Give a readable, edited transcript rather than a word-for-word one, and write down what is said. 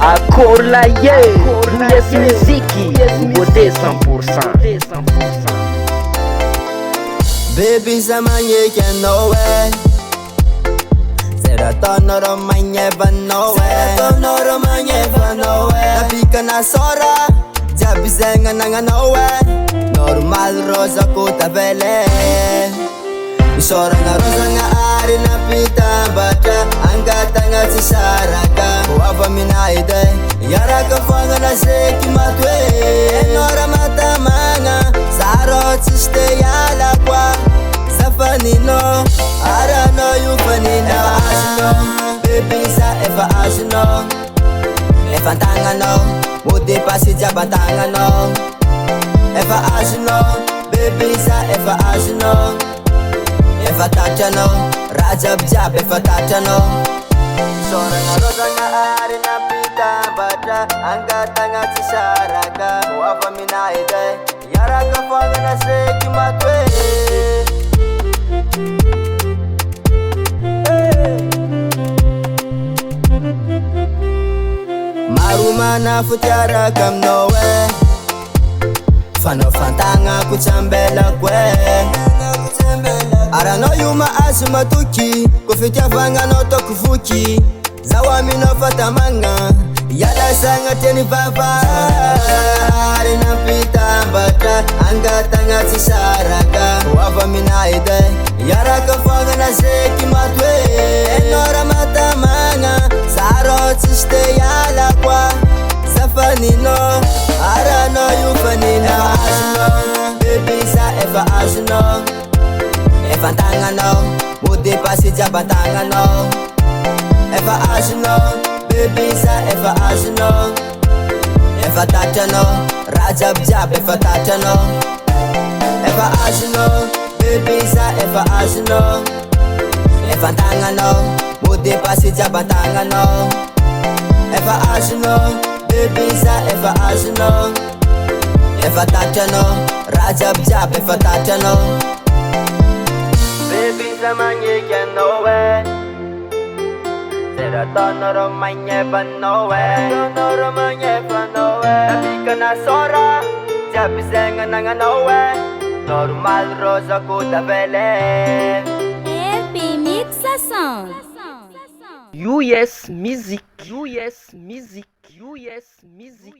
Akorlaye, yes muziki, nouveauté 100%. Baby zamanye can know it. Serotonin manye van know it. Serotonin manye van know it. Napika na sora, jabi zenga nanga know it. Normal rosa kuta vele. Sora nga rosa nga ari na pita bata. Angata nga si saraka. Wava minaide, yara ka fanga na seki matwe. Nora mata manga, saro chiste yala kwa. Zafanino, arano yu fanina. Baby sa eva asino, eva tangano. Mudi pasi jabatangano. Eva asino, baby sa eva asino. Eva tachano, rajab jab eva tachano. Sora nga rosa nga ari na pita bata. Angkata nga si saraka. Wapa minaide, yara ka fanga na seki matwe. Marumana futara kam nowe. Fano fantanga kuchambela kwe. Arano yuma asuma tuki. Kufikia vanga no tokufuki. Zawami no fatamanga. Yada sanga teni baba. Arina pita bata. Angata nga si saraka. Wava minaide, yara ka fanga na seki matwe. Enora matamanga. Saro chiste yala kwa. Zafanino, arano yu fanina. Baby sa eva asino. Eva tangano, mudi pasi jabatangano. Eva asino, baby sa eva asino. Eva tachano, rajab jab eva tachano. Eva asino, baby sa eva asino. Eva tangano, mudi pasi jabatangano. Eva asino, baby sa eva asino. Eva tachano, rajab jab eva tachano. Baby zamanye can know it. Serotonin manye van know it. Serotonin manye van know it. Napika na sora, jabi zenga nanga know it. Normal rosa kuta vele. RP Mixação. US Music, US Music, US Music.